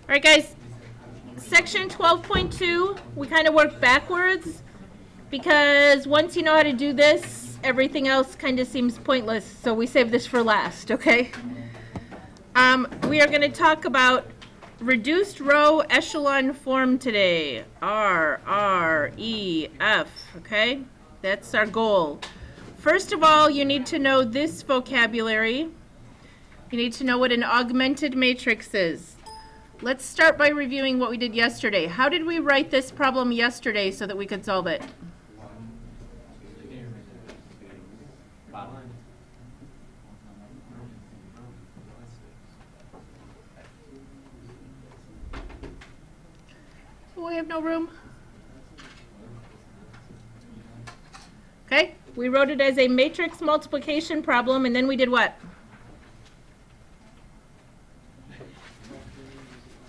All right, guys, section 12.2, we kind of work backwards because once you know how to do this, everything else kind of seems pointless, so we save this for last, okay? We are going to talk about reduced row echelon form today, RREF, okay? That's our goal. First of all, you need to know this vocabulary. You need to know what an augmented matrix is. Let's start by reviewing what we did yesterday. How did we write this problem yesterday so that we could solve it? Oh, we have no room. Okay, we wrote it as a matrix multiplication problem, and then we did what?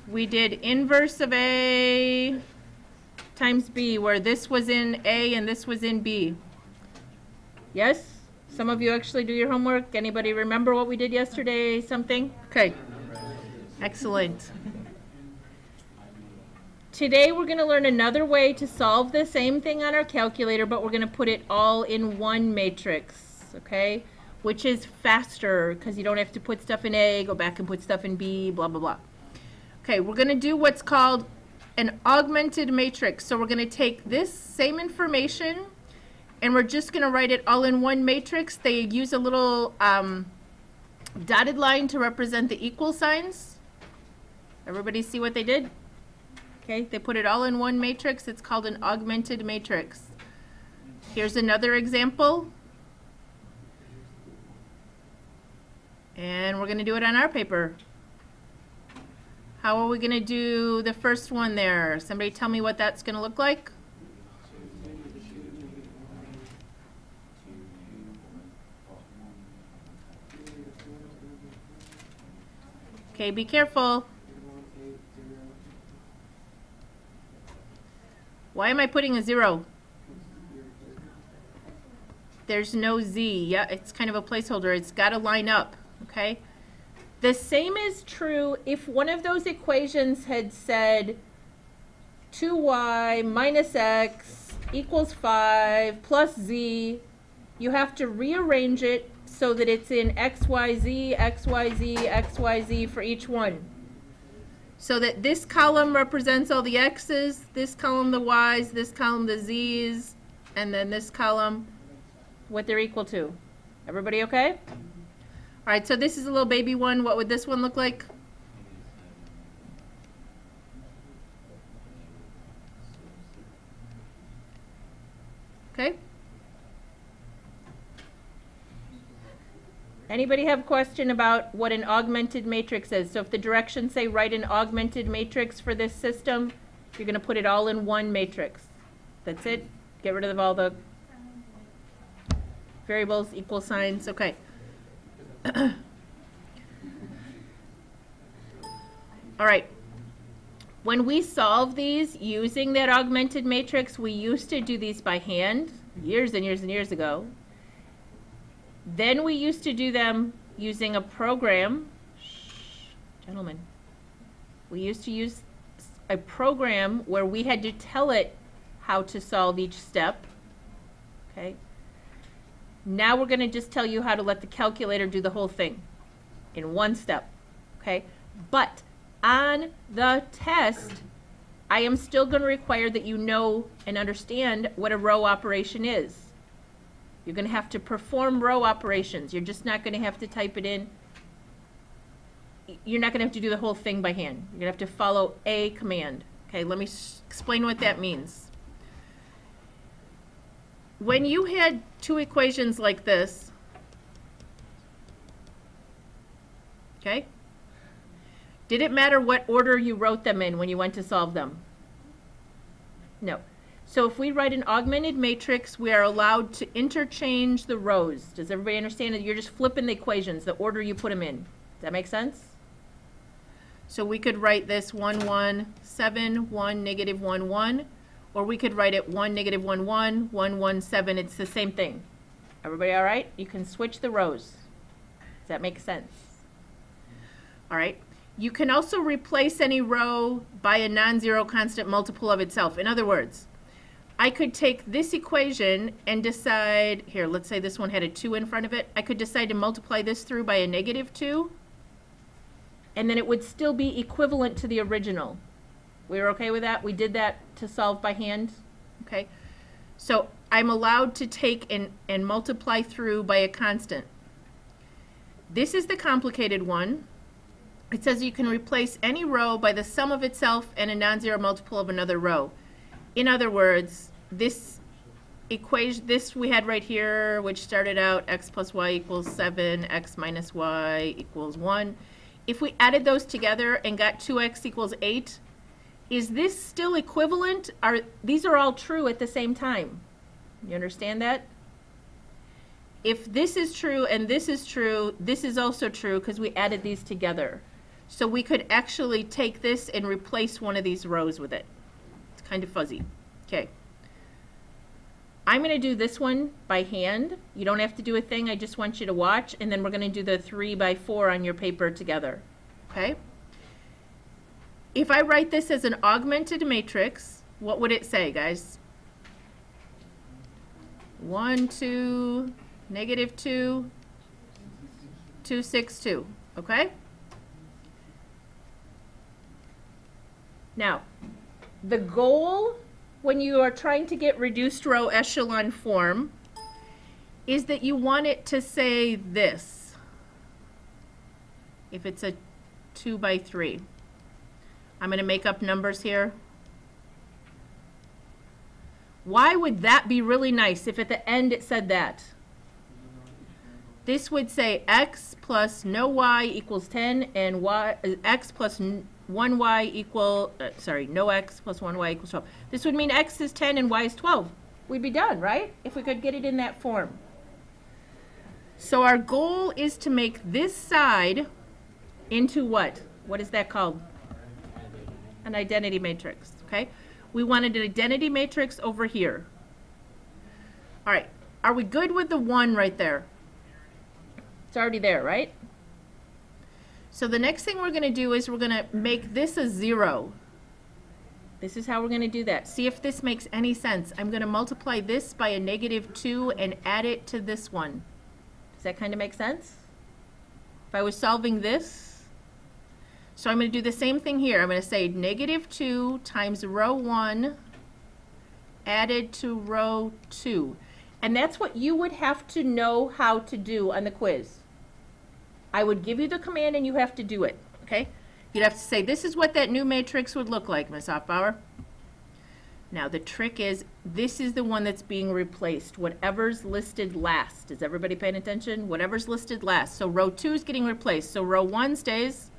We did inverse of A times B, where this was in A and this was in B. Yes? Some of you actually do your homework. Anybody remember what we did yesterday? Something? Okay. Excellent. Today we're going to learn another way to solve the same thing on our calculator, but we're going to put it all in one matrix, okay? Which is faster because you don't have to put stuff in A, go back and put stuff in B, blah, blah, blah. Okay, we're going to do what's called an augmented matrix. So we're going to take this same information and we're just going to write it all in one matrix. They use a little dotted line to represent the equal signs. Everybody see what they did? Okay, they put it all in one matrix. It's called an augmented matrix. Here's another example. And we're going to do it on our paper. How are we going to do the first one there? Somebody tell me what that's going to look like. Okay, be careful. Why am I putting a 0? There's no Z. Yeah, it's kind of a placeholder. It's got to line up, okay? The same is true if one of those equations had said 2y minus x equals 5 plus z. You have to rearrange it so that it's in xyz, xyz, xyz for each one. So that this column represents all the x's, this column the y's, this column the z's, and then this column what they're equal to. Everybody okay? All right, so this is a little baby one. What would this one look like? Okay. Anybody have a question about what an augmented matrix is? So if the directions say write an augmented matrix for this system, you're going to put it all in one matrix. That's it. Get rid of all the variables, equal signs. Okay. All right. When we solve these using that augmented matrix, we used to do these by hand years and years and years ago. Then we used to do them using a program. Shh, gentlemen. We used to use a program where we had to tell it how to solve each step. Okay. Now we're going to just tell you how to let the calculator do the whole thing in one step, okay? But on the test, I am still going to require that you know and understand what a row operation is. You're going to have to perform row operations. You're just not going to have to type it in. You're not going to have to do the whole thing by hand. You're going to have to follow a command. Okay, let me explain what that means. When you had two equations like this, okay, did it matter what order you wrote them in when you went to solve them? No. So if we write an augmented matrix, we are allowed to interchange the rows. Does everybody understand that you're just flipping the equations, the order you put them in? Does that make sense? So we could write this 1, 1, 7, 1, negative 1, 1. Or we could write it 1, negative 1, 1, 1, 1, 7. It's the same thing. Everybody all right? You can switch the rows. Does that make sense? All right. You can also replace any row by a non-zero constant multiple of itself. In other words, I could take this equation and decide, here, let's say this one had a 2 in front of it. I could decide to multiply this through by a -2, and then it would still be equivalent to the original. We were okay with that? We did that to solve by hand, okay? So I'm allowed to take and multiply through by a constant. This is the complicated one. It says you can replace any row by the sum of itself and a non-zero multiple of another row. In other words, this equation, this we had right here, which started out x plus y equals 7, x minus y equals 1. If we added those together and got 2x equals 8, is this still equivalent? These are all true at the same time. You understand that? If this is true and this is true, this is also true because we added these together. So we could actually take this and replace one of these rows with it. It's kind of fuzzy. Okay. I'm going to do this one by hand. You don't have to do a thing. I just want you to watch, and then we're going to do the 3 by 4 on your paper together. Okay? If I write this as an augmented matrix, what would it say, guys? 1, 2, -2, 2, 6, 2. Okay? Now, the goal when you are trying to get reduced row echelon form is that you want it to say this. If it's a 2 by 3. I'm going to make up numbers here. Why would that be really nice if at the end it said that? This would say x plus no y equals 10 and y, x plus 1y equal, no x plus 1y equals 12. This would mean x is 10 and y is 12. We'd be done, right? If we could get it in that form. So our goal is to make this side into what? What is that called? An identity matrix, okay? We wanted an identity matrix over here. All right, are we good with the 1 right there? It's already there, right? So the next thing we're going to do is we're going to make this a 0. This is how we're going to do that. See if this makes any sense. I'm going to multiply this by a -2 and add it to this one. Does that kind of make sense? If I was solving this, so I'm going to do the same thing here. I'm going to say -2 times row 1 added to row 2. And that's what you would have to know how to do on the quiz. I would give you the command and you have to do it, okay? You'd have to say, this is what that new matrix would look like, Ms. Hoffbauer. Now the trick is, this is the one that's being replaced, whatever's listed last. Is everybody paying attention? Whatever's listed last. So row 2 is getting replaced. So row 1 stays.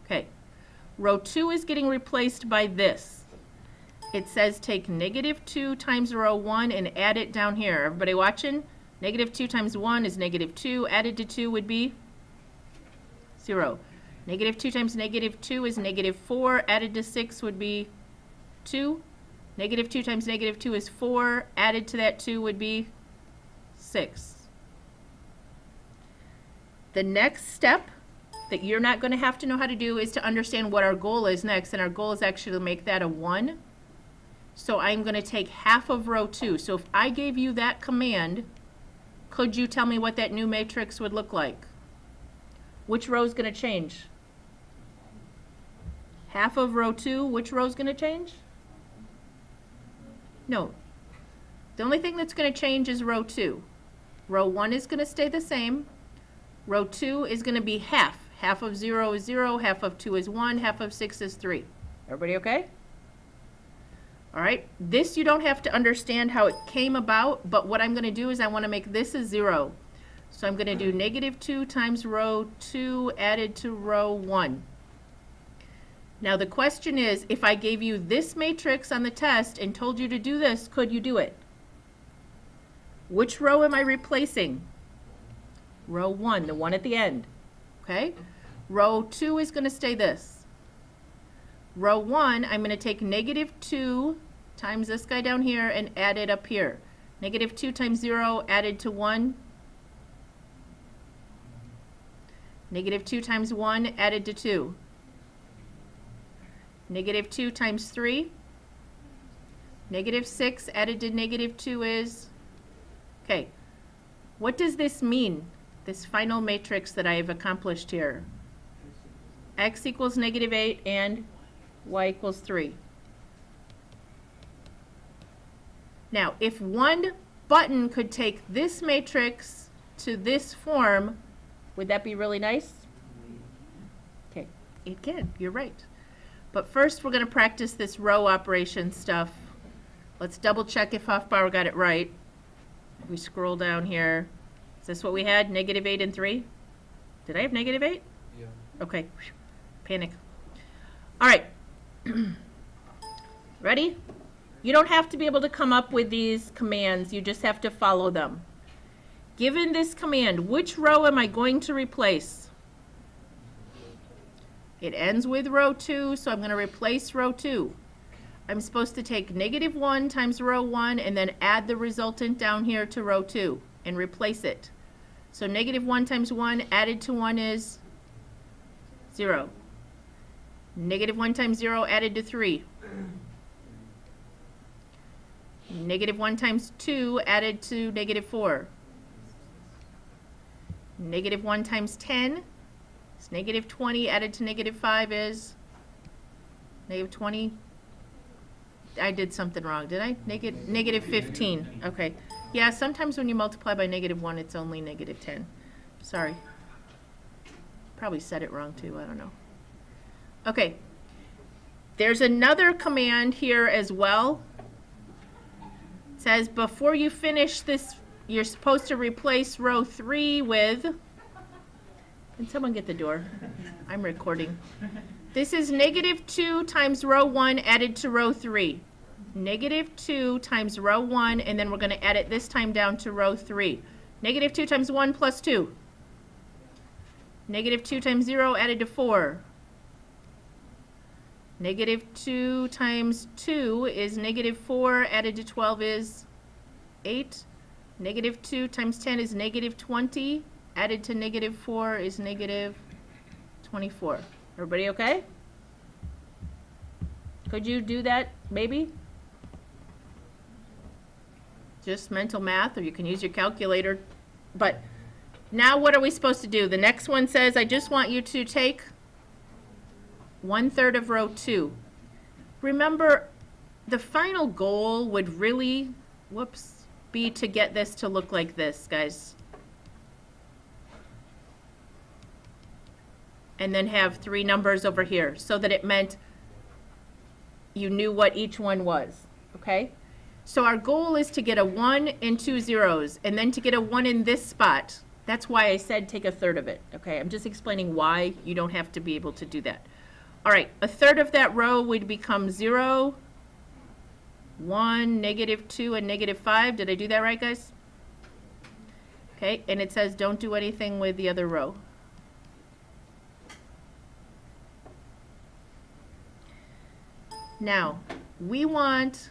Okay. Row 2 is getting replaced by this. It says take -2 times row 1 and add it down here. Everybody watching? -2 times 1 is -2. Added to 2 would be 0. -2 times -2 is -4. Added to 6 would be 2. -2 times -2 is 4. Added to that 2 would be 6. The next step that you're not going to have to know how to do is to understand what our goal is next. And our goal is actually to make that a 1. So I'm going to take half of row 2. So if I gave you that command, could you tell me what that new matrix would look like? Which row is going to change? Half of row 2, which row is going to change? No. The only thing that's going to change is row 2. Row 1 is going to stay the same. Row 2 is going to be half. Half of 0 is 0, half of 2 is 1, half of 6 is 3. Everybody okay? All right, this you don't have to understand how it came about, but what I'm going to do is I want to make this a 0. So I'm going to do -2 times row 2 added to row 1. Now the question is, if I gave you this matrix on the test and told you to do this, could you do it? Which row am I replacing? Row 1, the one at the end. Okay? Row 2 is going to stay this. Row 1, I'm going to take -2 times this guy down here and add it up here. -2 times 0 added to 1. Negative 2 times 1 added to 2. Negative 2 times 3. Negative 6 added to negative 2 is, okay, what does this mean, this final matrix that I have accomplished here? X equals negative 8 and y equals 3. Now, if one button could take this matrix to this form, would that be really nice? Okay, it can, you're right. But first we're going to practice this row operation stuff. Let's double check if Hofbauer got it right. We scroll down here. Is this what we had? Negative 8 and 3? Did I have negative 8? Yeah. Okay. Panic. All right. Ready? You don't have to be able to come up with these commands. You just have to follow them. Given this command, which row am I going to replace? It ends with row 2, so I'm going to replace row 2. I'm supposed to take negative 1 times row 1 and then add the resultant down here to row 2 and replace it. So negative 1 times 1 added to 1 is 0. Negative 1 times 0 added to 3. Negative 1 times 2 added to negative 4. Negative 1 times 10 is negative 20 added to negative 5 is negative 20. I did something wrong, did I? Negative 15. Okay. Yeah, sometimes when you multiply by negative 1, it's only negative 10. Sorry. Probably said it wrong too, I don't know. Okay. There's another command here as well. It says before you finish this, you're supposed to replace row 3 with, can someone get the door? I'm recording. This is negative 2 times row 1 added to row 3. Negative 2 times row 1, and then we're going to add it this time down to row 3. Negative 2 times 1 plus 2. Negative 2 times 0 added to 4. Negative 2 times 2 is negative 4 added to 12 is 8. Negative 2 times 10 is negative 20. Added to negative 4 is negative 24. Everybody okay? Could you do that, maybe? Just mental math, or you can use your calculator. But now what are we supposed to do? The next one says, I just want you to take 1/3 of row 2. Remember, the final goal would really, be to get this to look like this, guys. And then have 3 numbers over here so that it meant you knew what each one was, okay? So our goal is to get a 1 and 2 zeros, and then to get a 1 in this spot. That's why I said take 1/3 of it, okay? I'm just explaining why you don't have to be able to do that. All right, 1/3 of that row would become 0, 1, negative 2, and negative 5. Did I do that right, guys? Okay, and it says don't do anything with the other row. Now, we want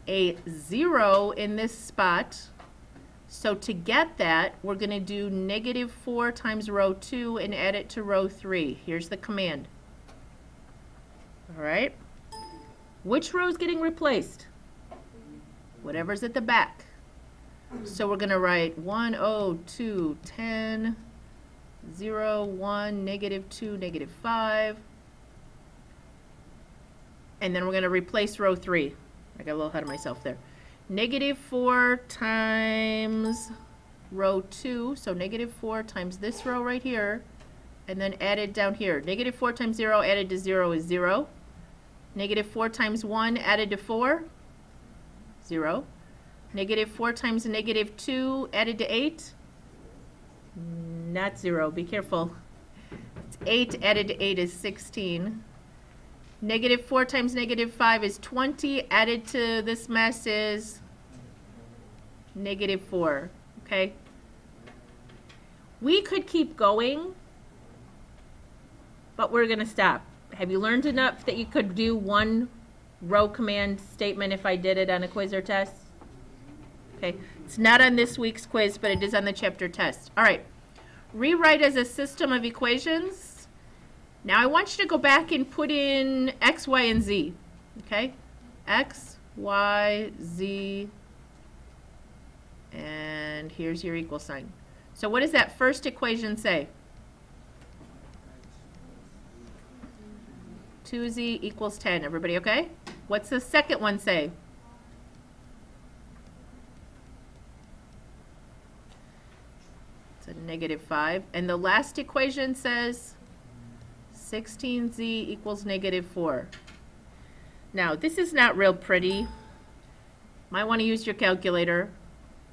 a 0 in this spot. So to get that, we're going to do negative 4 times row 2 and add it to row 3. Here's the command. All right. Which row is getting replaced? Whatever's at the back. So we're going to write 1, 0, 2, 10, 0, 1, negative 2, negative 5. And then we're going to replace row 3. I got a little ahead of myself there. Negative 4 times row 2. So negative 4 times this row right here. And then added down here. Negative 4 times 0 added to 0 is 0. Negative 4 times 1 added to 4. 0. Negative 4 times negative 2 added to 8. Not 0. Be careful. It's 8 added to 8 is 16. Negative 4 times negative 5 is 20. Added to this mess is negative 4. Okay? We could keep going, but we're going to stop. Have you learned enough that you could do one row command statement if I did it on a quiz or test? Okay. It's not on this week's quiz, but it is on the chapter test. All right. rewrite as a system of equations. Now I want you to go back and put in x, y, and z. Okay? X, y, z, and here's your equal sign. So what does that first equation say? 2z equals 10. Everybody okay? What's the second one say? It's a -5. And the last equation says 16z equals -4. Now, this is not real pretty. Might want to use your calculator.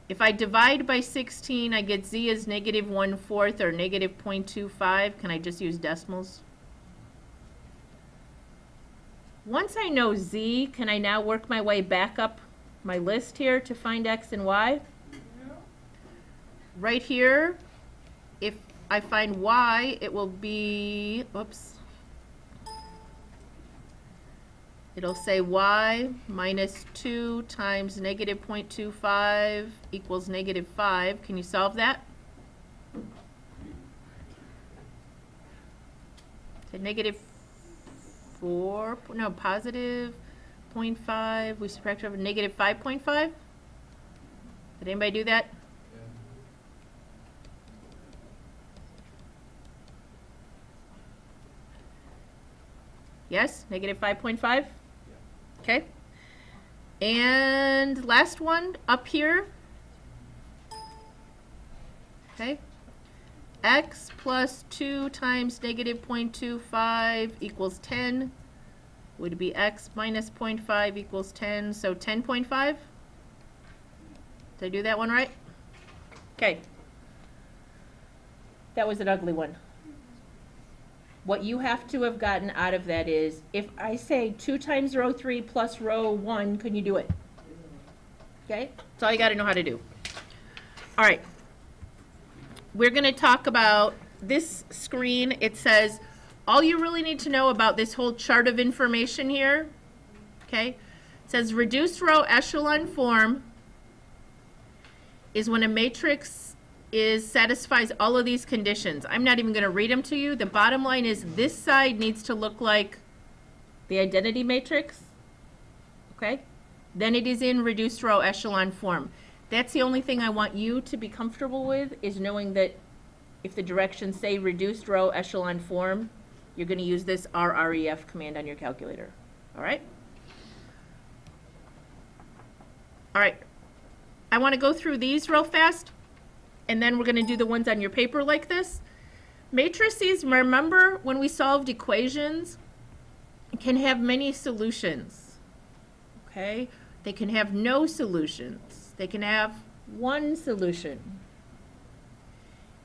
If I divide by 16, I get z as -1/4 or -0.25. Can I just use decimals? Once I know z, can I now work my way back up my list here to find x and y? Right here, if I find y, it will be, oops, it'll say y minus 2 times -0.25 equals -5. Can you solve that? Okay, positive 0.5. We subtract over -5.5. Did anybody do that? Yes, -5.5? Okay. And last one up here. Okay. X plus 2 times -0.25 equals 10 would be x minus 0.5 equals 10, so 10.5. Did I do that one right? Okay. That was an ugly one. What you have to have gotten out of that is, if I say 2 times row 3 plus row 1, can you do it? Okay? That's all you got to know how to do. All right. We're going to talk about this screen. It says, all you really need to know about this whole chart of information here, okay? It says reduced row echelon form is when a matrix satisfies all of these conditions. I'm not even going to read them to you. The bottom line is this side needs to look like the identity matrix, okay? Then it is in reduced row echelon form. That's the only thing I want you to be comfortable with, is knowing that if the directions say reduced row echelon form, you're going to use this RREF command on your calculator. All right? All right. I want to go through these real fast, and then we're going to do the ones on your paper like this. Matrices, remember when we solved equations, can have many solutions. Okay? They can have no solutions. They can have one solution.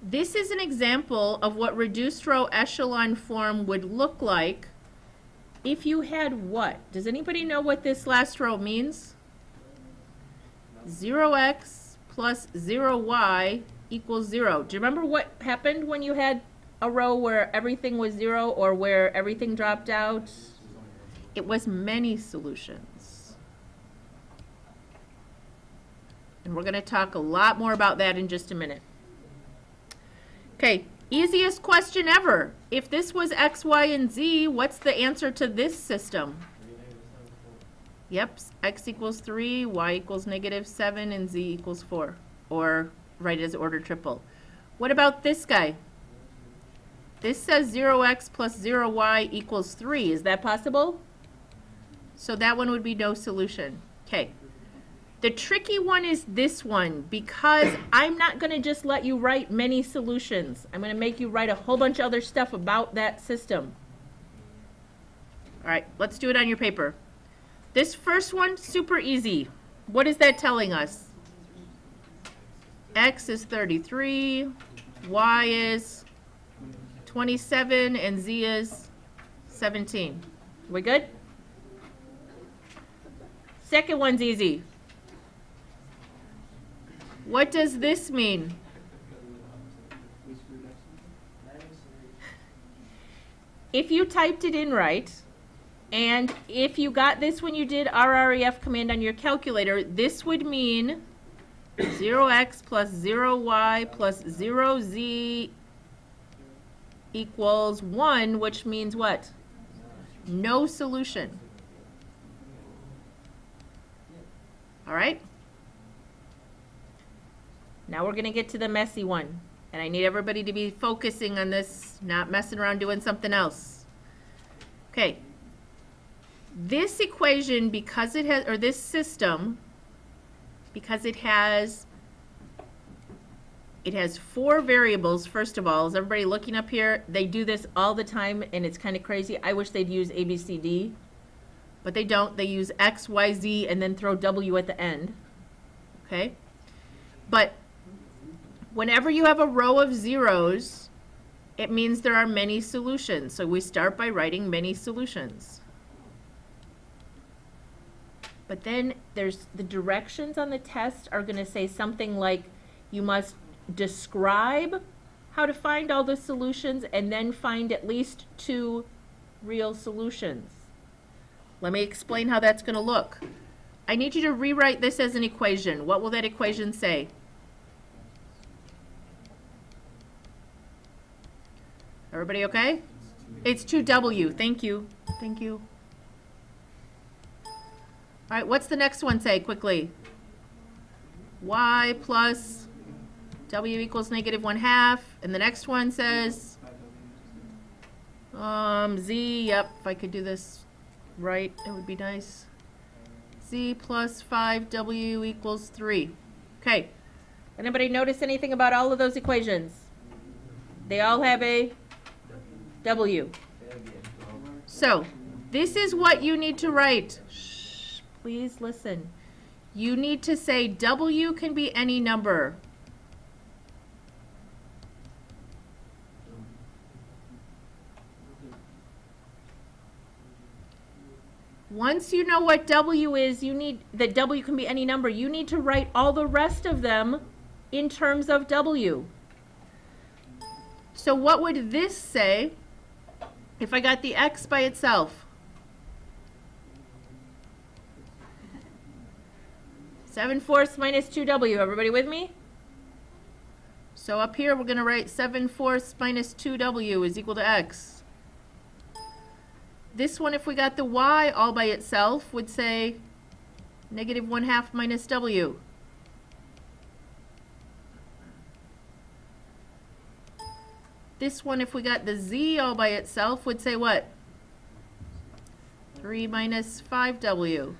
This is an example of what reduced row echelon form would look like if you had what? Does anybody know what this last row means? 0x plus 0y equals 0. Do you remember what happened when you had a row where everything was 0 or where everything dropped out? It was many solutions. And we're going to talk a lot more about that in just a minute. Okay, easiest question ever. If this was x, y, and z, what's the answer to this system? Yep, x equals 3, y equals -7, and z equals 4. Or write it as order triple. What about this guy? This says 0x plus 0y equals 3. Is that possible? So that one would be no solution. Okay. The tricky one is this one, because I'm not going to just let you write many solutions. I'm going to make you write a whole bunch of other stuff about that system. All right, let's do it on your paper. This first one, super easy. What is that telling us? X is 33, Y is 27, and Z is 17. We good? Second one's easy. What does this mean? If you typed it in right, and if you got this when you did RREF command on your calculator, this would mean 0x plus 0y plus 0z equals 1, which means what? No solution. All right? Now we're going to get to the messy one. And I need everybody to be focusing on this, not messing around doing something else. Okay. This equation, because it has, or this system, because it has 4 variables, first of all. Is everybody looking up here? They do this all the time, and it's kind of crazy. I wish they'd use A, B, C, D, but they don't. They use X, Y, Z, and then throw W at the end. Okay? But whenever you have a row of zeros, it means there are many solutions. So we start by writing many solutions. But then there's the directions on the test are going to say something like you must describe how to find all the solutions and then find at least 2 real solutions. Let me explain how that's going to look. I need you to rewrite this as an equation. What will that equation say? Everybody okay? It's 2W. Thank you. Thank you. All right, what's the next one say quickly? Y plus W equals -1/2. And the next one says Z, yep, if I could do this right, it would be nice. Z plus 5W equals 3. Okay. Anybody notice anything about all of those equations? They all have a W. So, this is what you need to write. Shh, please listen. You need to say W can be any number. Once you know what W is, that W can be any number, you need to write all the rest of them in terms of W. So what would this say if I got the X by itself? 7/4 minus 2W. Everybody with me? So up here we're going to write 7/4 minus 2W is equal to X. This one, if we got the Y all by itself, would say -1/2 minus W. This one, if we got the Z all by itself, would say what? 3 minus 5W.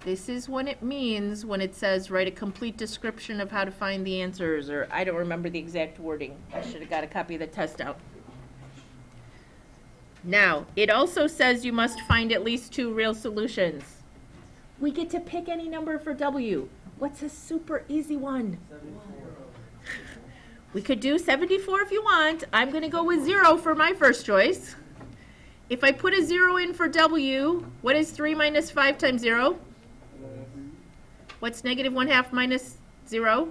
This is what it means when it says write a complete description of how to find the answers, or I don't remember the exact wording. I should have got a copy of the test out. Now, it also says you must find at least 2 real solutions. We get to pick any number for W. What's a super easy one? 74. We could do 74 if you want. I'm going to go with 0 for my first choice. If I put a 0 in for W, what is 3 minus 5 times 0? What's -1/2 minus 0?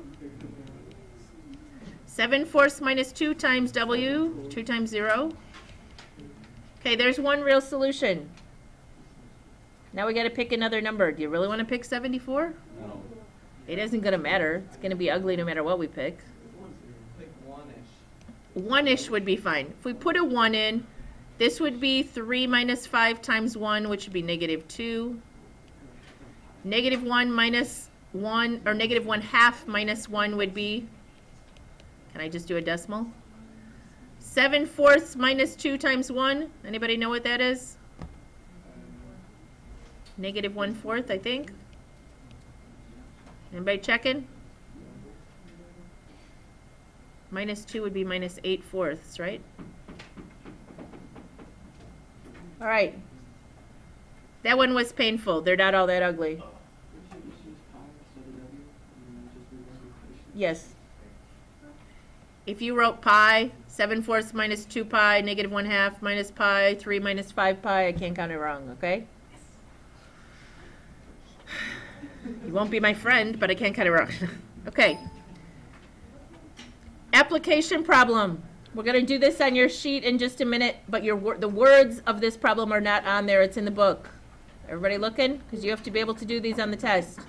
7/4 minus 2 times W, 2 times 0. Okay, there's one real solution. Now we got to pick another number. Do you really want to pick 74? No. It isn't going to matter. It's going to be ugly no matter what we pick. Pick 1-ish. 1-ish would be fine. If we put a 1 in, this would be 3 minus 5 times 1, which would be -2. -1 minus 1, or -1/2 minus 1 would be, can I just do a decimal? 7/4 minus 2 times 1. Anybody know what that is? -1/4, I think. Anybody checking? -2 would be -8/4, right? All right. That one was painful. They're not all that ugly. Yes. If you wrote pi, 7/4 minus 2 pi, -1/2 minus pi, 3 minus 5 pi, I can't count it wrong, okay? You won't be my friend, but I can't count it wrong. Okay. Application problem. We're going to do this on your sheet in just a minute, but the words of this problem are not on there. It's in the book. Everybody looking? Because you have to be able to do these on the test.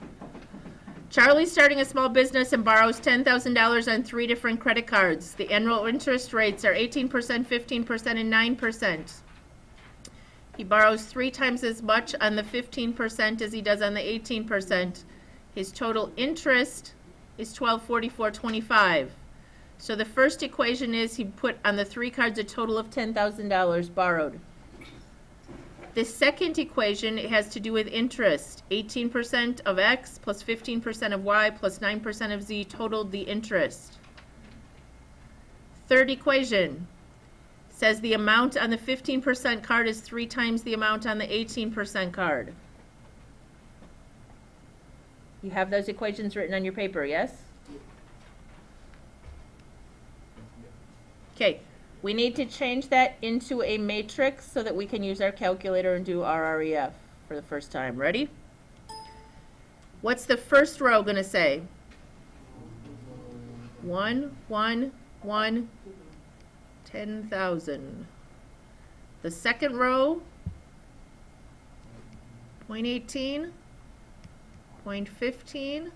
Charlie's starting a small business and borrows $10,000 on 3 different credit cards. The annual interest rates are 18%, 15%, and 9%. He borrows 3 times as much on the 15% as he does on the 18%. His total interest is $1244.25. So the first equation is he put on the 3 cards a total of $10,000 borrowed. The second equation has to do with interest. 18% of X plus 15% of Y plus 9% of Z totaled the interest. Third equation says the amount on the 15% card is 3 times the amount on the 18% card. You have those equations written on your paper, yes? Okay, we need to change that into a matrix so that we can use our calculator and do RREF for the first time. Ready? What's the first row going to say? 1, 1, 1, 10,000. The second row, 0.18, 0.15,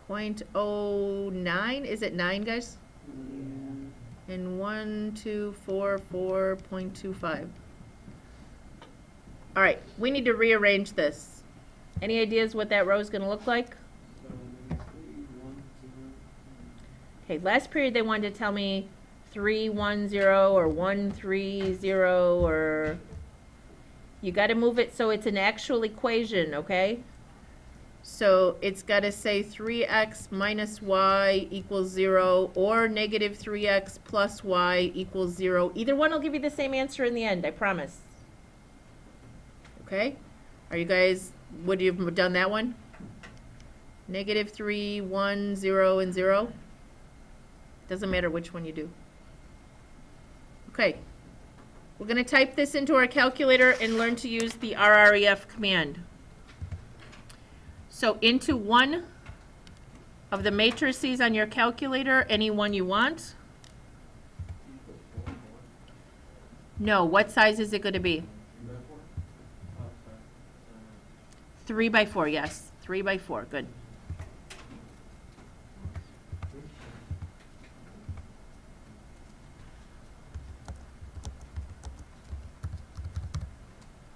0.09. Is it 9, guys? And 1, 2, 4, 4.25. All right, we need to rearrange this. Any ideas what that row is going to look like? Okay, last period they wanted to tell me 310 or 130 or you got to move it so it's an actual equation, okay? So it's got to say 3x minus y equals 0 or negative 3x plus y equals 0. Either one will give you the same answer in the end, I promise. Okay? Are you guys, would you have done that one? Negative 3, 1, 0, and 0? Doesn't matter which one you do. Okay. We're going to type this into our calculator and learn to use the RREF command. So into one of the matrices on your calculator, any one you want. No, what size is it going to be? 3 by 4, yes. 3 by 4, good.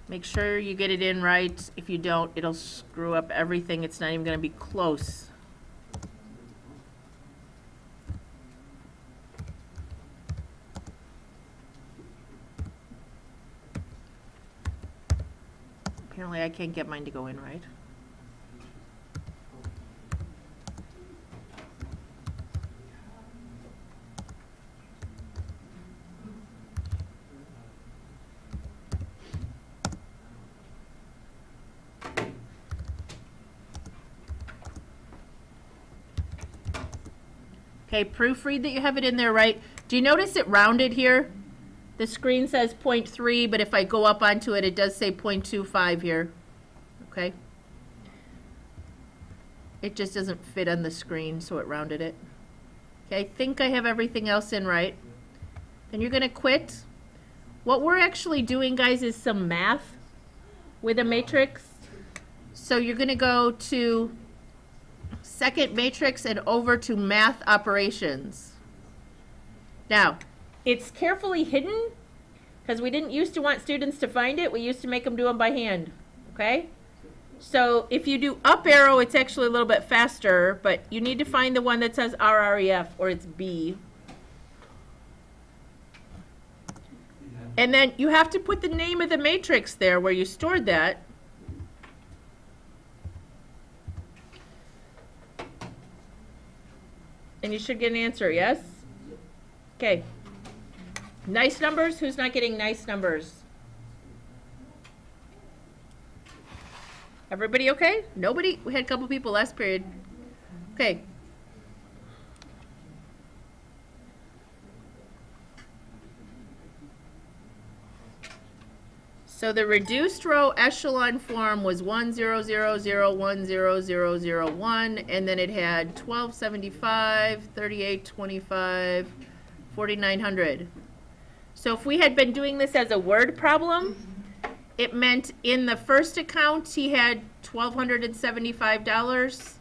Make sure you get it in right. If you don't, it'll screw up everything. It's not even going to be close. Apparently I can't get mine to go in right. Okay, proofread that you have it in there right. Do you notice it rounded here? The screen says 0.3, but if I go up onto it, it does say 0.25 here. Okay? It just doesn't fit on the screen, so it rounded it. Okay, I think I have everything else in right. Then you're going to quit. What we're actually doing, guys, is some math with a matrix. So you're going to go to second matrix and over to math operations. Now, it's carefully hidden because we didn't used to want students to find it. We used to make them do them by hand, okay? So if you do up arrow, it's actually a little bit faster, but you need to find the one that says RREF, or it's B. And then you have to put the name of the matrix there where you stored that. And you should get an answer, yes? Okay. Nice numbers? Who's not getting nice numbers? Everybody okay? Nobody? We had a couple people last period. Okay. So the reduced row echelon form was 100010001, and then it had 1275, 3825, 4900. So if we had been doing this as a word problem, it meant in the first account he had $1,275.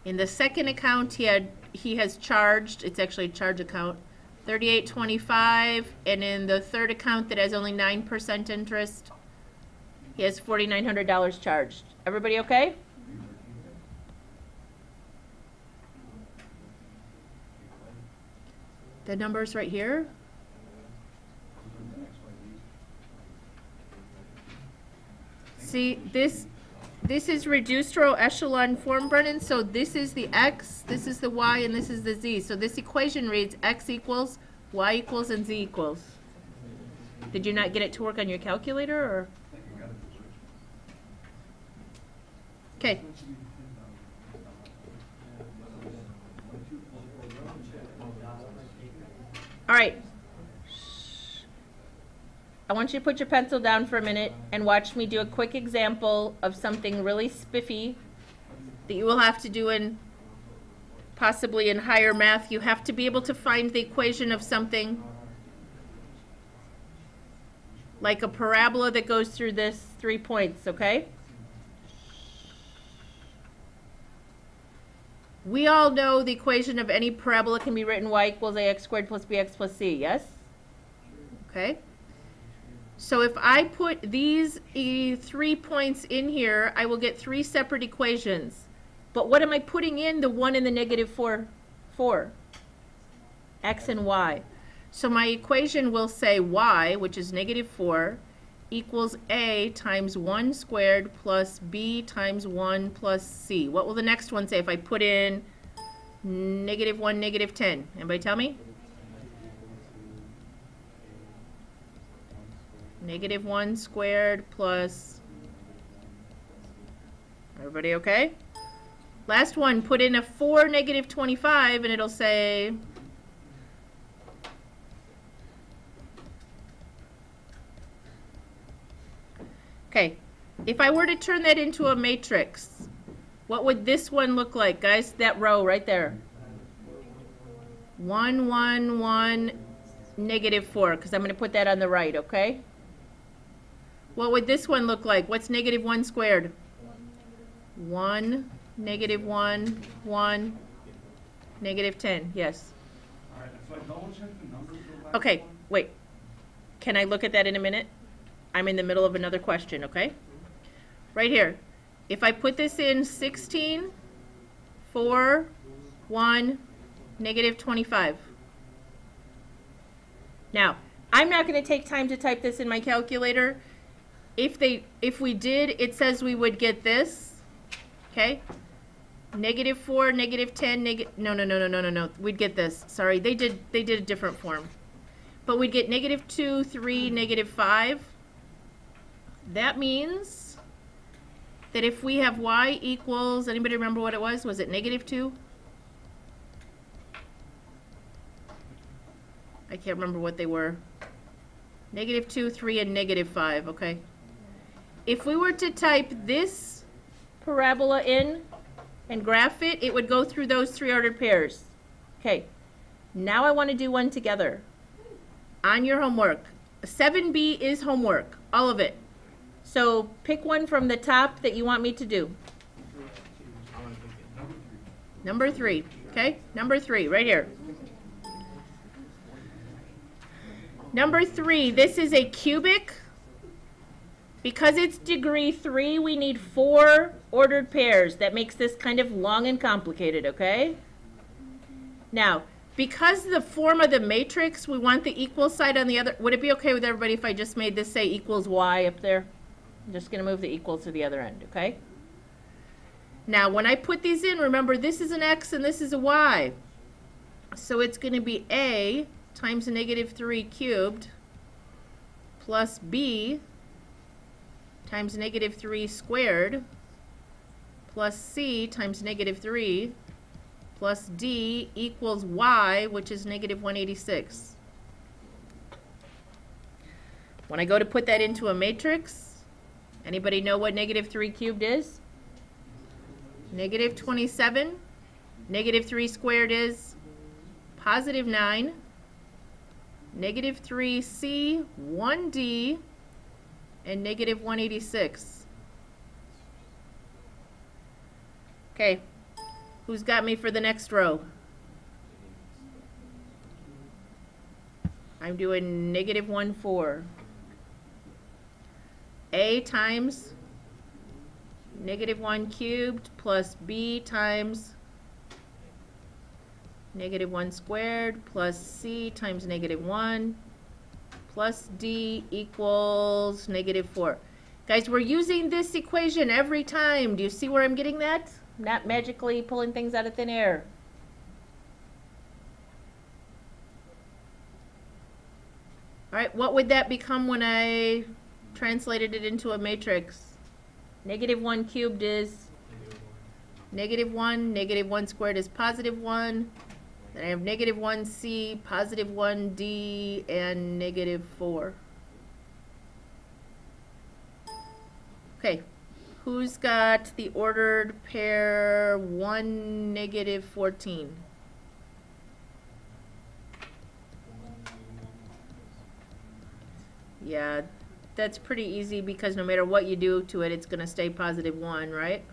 In the second account he has charged, it's actually a charge account, $38.25, and in the third account that has only 9% interest, he has $4,900 charged. Everybody okay? The number's right here. See, this is reduced row echelon form, Brennan, so this is the x, this is the y, and this is the z. So this equation reads x equals, y equals, and z equals. Did you not get it to work on your calculator, or? Okay. All right. I want you to put your pencil down for a minute and watch me do a quick example of something really spiffy that you will have to do in possibly in higher math. You have to be able to find the equation of something like a parabola that goes through this 3 points, okay? We all know the equation of any parabola can be written y equals ax squared plus bx plus c, yes? Okay. So if I put these 3 points in here, I will get 3 separate equations. But what am I putting in the 1 and the negative 4 for? X and y. So my equation will say y, which is negative 4, equals a times 1 squared plus b times 1 plus c. What will the next one say if I put in negative 1, negative 10? Anybody tell me? Negative 1 squared plus, everybody okay? Last one, put in a 4, negative 25, and it'll say, okay, if I were to turn that into a matrix, what would this one look like, guys? That row right there. 1, 1, 1, negative 4, because I'm going to put that on the right, okay? What would this one look like? What's negative 1 squared? 1, negative 1, 1, negative 10. Yes. All right, so I double check the numbers. Okay, wait. Can I look at that in a minute? I'm in the middle of another question, okay? Right here. If I put this in 16, 4, 1, negative 25. Now, I'm not going to take time to type this in my calculator. If we did, it says we would get this, okay? Negative 4, negative 10, no. We'd get this. Sorry, they did a different form. But we'd get negative 2, 3, negative 5. That means that if we have y equals, anybody remember what it was? Was it negative 2? I can't remember what they were. Negative 2, 3, and negative 5, okay? If we were to type this parabola in and graph it, it would go through those 3 ordered pairs. Okay, now I want to do one together. On your homework, 7B is homework, all of it. So pick one from the top that you want me to do. Number 3, okay? Number 3, right here. Number 3, this is a cubic. Because it's degree 3, we need 4 ordered pairs. That makes this kind of long and complicated, okay? Now, because the form of the matrix, we want the equal side on the other. Would it be okay with everybody if I just made this say equals y up there? I'm just going to move the equals to the other end, okay? Now, when I put these in, remember this is an x and this is a y. So it's going to be a times negative 3 cubed plus b times negative 3 squared plus c times negative 3 plus d equals y, which is negative 186. When I go to put that into a matrix, anybody know what negative 3 cubed is? Negative 27. Negative 3 squared is positive 9. Negative 3c, 1d, and negative 186. Okay, who's got me for the next row? I'm doing negative 1, 4. A times negative 1 cubed plus B times negative 1 squared plus C times negative 1 plus D equals negative 4. Guys, we're using this equation every time. Do you see where I'm getting that? Not magically pulling things out of thin air. All right, what would that become when I translated it into a matrix? Negative 1 cubed is negative 1. Negative 1 squared is positive 1. Then I have negative 1c, positive 1d, and negative 4. Okay, who's got the ordered pair 1, negative 14? Yeah, that's pretty easy because no matter what you do to it, it's going to stay positive 1, right?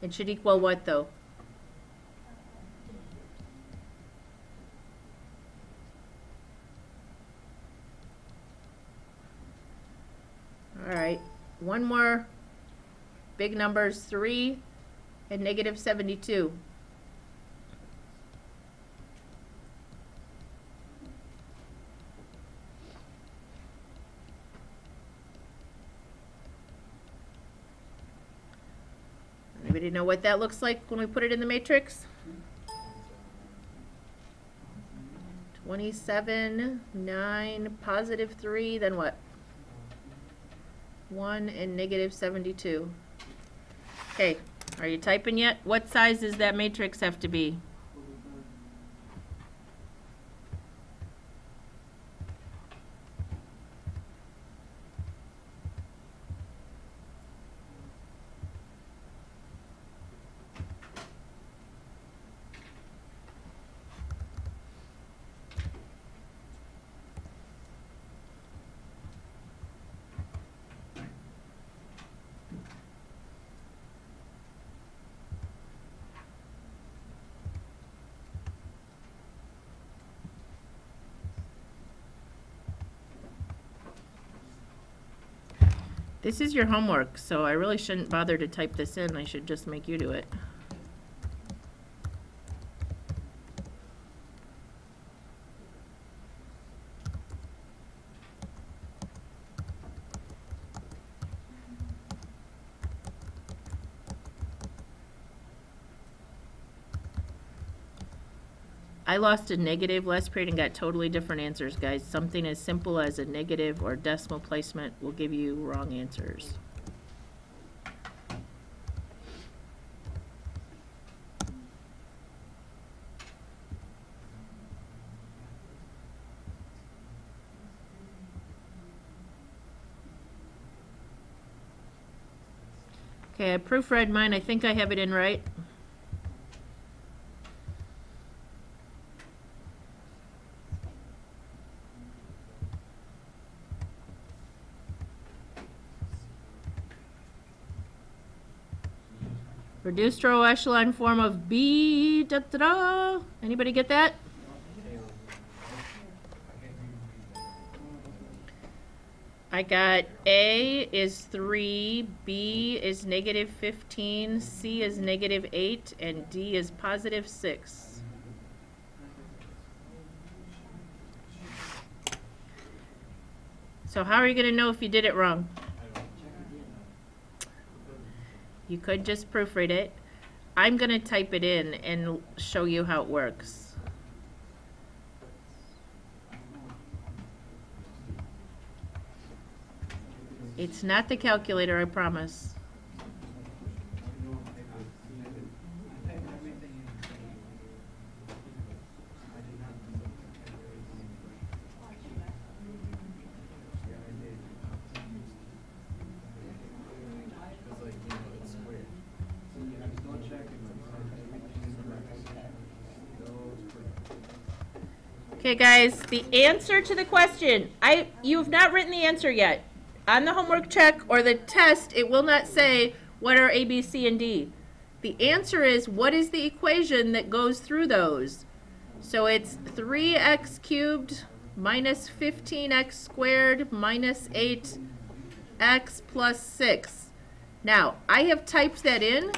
It should equal what, though? All right, one more. Big numbers, 3 and negative 72. Anybody know what that looks like when we put it in the matrix? 27, 9, positive 3, then what? 1 and negative 72. Okay, are you typing yet? What size does that matrix have to be? This is your homework, so I really shouldn't bother to type this in. I should just make you do it. I lost a negative last period and got totally different answers, guys. Something as simple as a negative or decimal placement will give you wrong answers. Okay, I proofread mine. I think I have it in right. Reduced row echelon form of B, da, da, da. Anybody get that? I got A is 3, B is negative 15, C is negative 8, and D is positive 6. So how are you going to know if you did it wrong? You could just proofread it. I'm going to type it in and show you how it works. It's not the calculator, I promise. Okay, guys, the answer to the question. You've not written the answer yet. On the homework check or the test, it will not say what are A, B, C, and D. The answer is what is the equation that goes through those? So it's 3x cubed minus 15x squared minus 8x plus 6. Now, I have typed that in,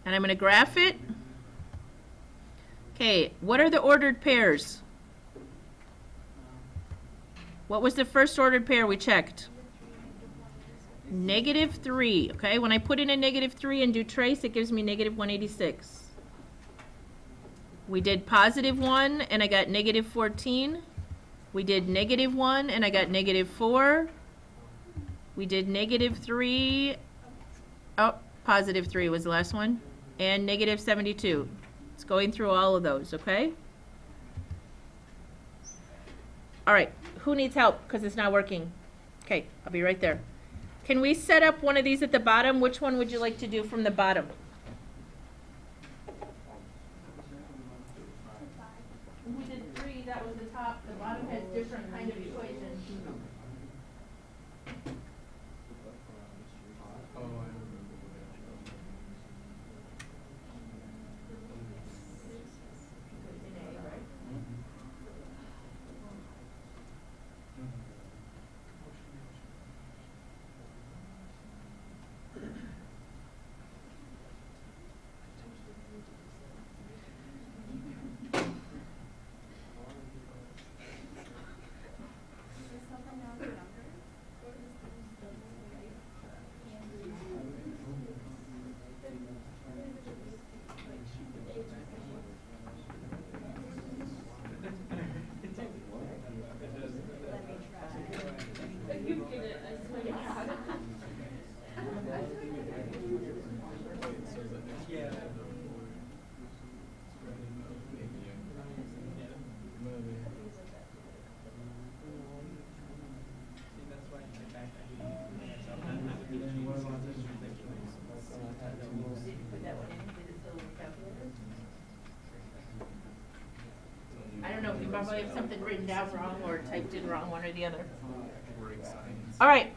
and I'm going to graph it. Okay, what are the ordered pairs? What was the first ordered pair we checked? -3. Okay, when I put in a -3 and do trace, it gives me -186. We did +1 and I got -14. We did -1 and I got -4. We did -3. Oh, +3 was the last one. And -72. It's going through all of those, okay? All right, who needs help because it's not working? Okay, I'll be right there. Can we set up one of these at the bottom? Which one would you like to do from the bottom? We did 3, that was the top. The bottom has different kind of equations. I don't know if you probably have something written down wrong or typed in wrong, one or the other. All right.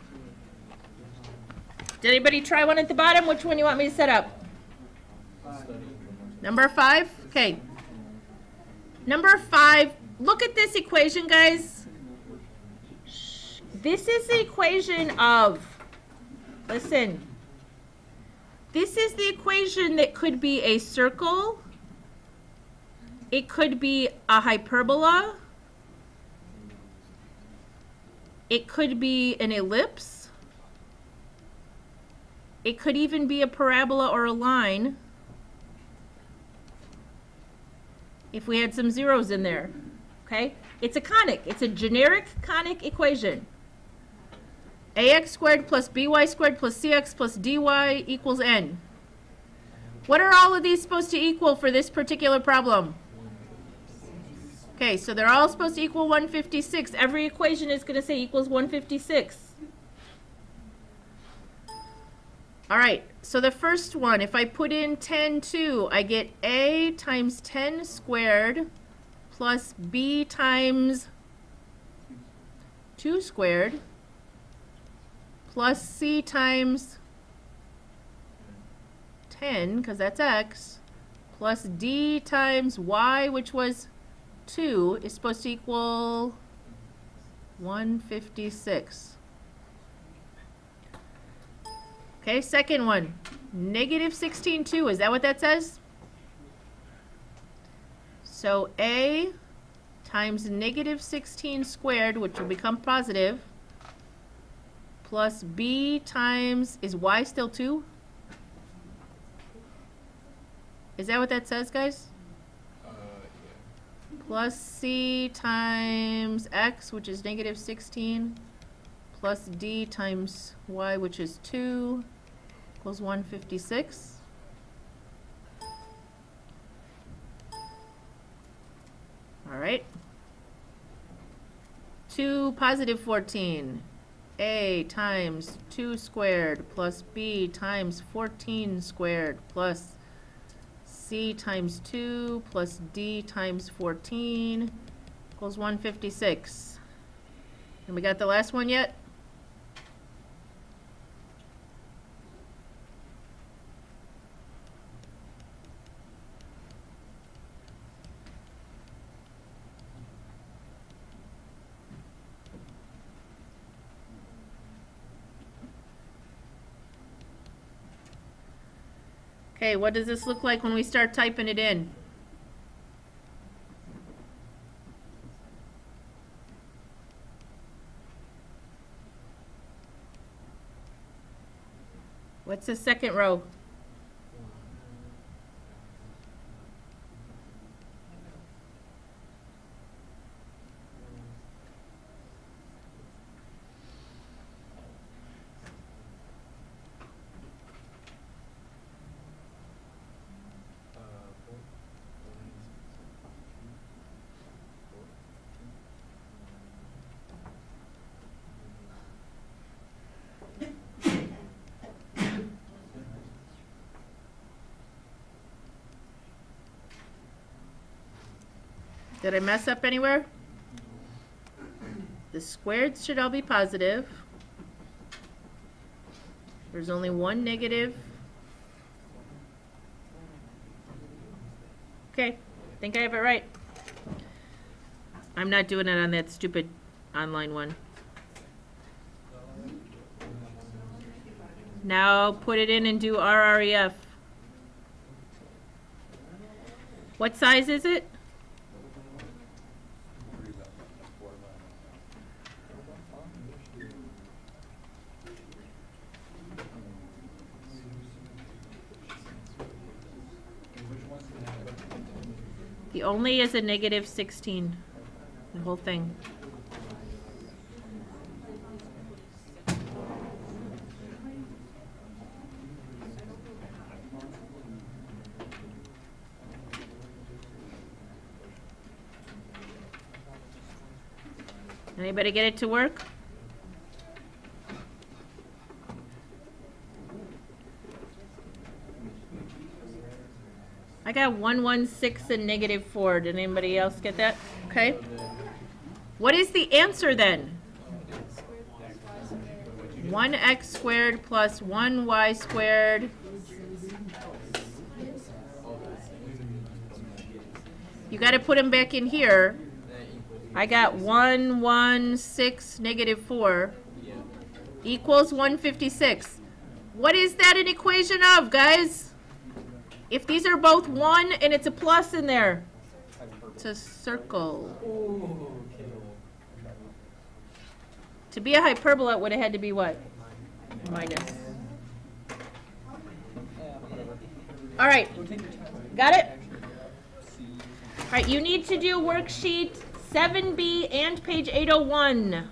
Did anybody try one at the bottom? Which one you want me to set up? Number 5? Okay. Number 5, look at this equation, guys. This is the equation of, listen, this is the equation that could be a circle. It could be a hyperbola. It could be an ellipse. It could even be a parabola or a line if we had some zeros in there, okay? It's a conic. It's a generic conic equation. ax squared plus by squared plus cx plus dy equals n. What are all of these supposed to equal for this particular problem? Okay, so they're all supposed to equal 156. Every equation is going to say equals 156. All right, so the first one, if I put in 10, 2, I get a times 10 squared plus b times 2 squared plus c times 10, because that's x, plus d times y, which was 2, is supposed to equal 156. Okay, second one, -16, 2. Is that what that says? So a times -16 squared, which will become positive, plus b times, is y still 2? Is that what that says, guys? Plus c times x, which is -16, plus d times y, which is 2, equals 156. All right. 2 positive 14. A times 2 squared plus b times 14 squared plus c times 2 plus d times 14 equals 156. And we got the last one yet? Okay, what does this look like when we start typing it in? What's the second row? Did I mess up anywhere? The squareds should all be positive. There's only one negative. Okay, I think I have it right. I'm not doing it on that stupid online one. Now put it in and do RREF. What size is it? The only is a negative 16, the whole thing. Anybody get it to work? I got 116 and negative 4. Did anybody else get that? Okay. What is the answer then? 1x squared plus 1y squared. You got to put them back in here. I got 116 negative 4 equals 156. What is that an equation of, guys? If these are both 1 and it's a plus in there, it's a circle. To be a hyperbola, it would have had to be what? Minus. All right, got it? All right, you need to do worksheet 7B and page 801.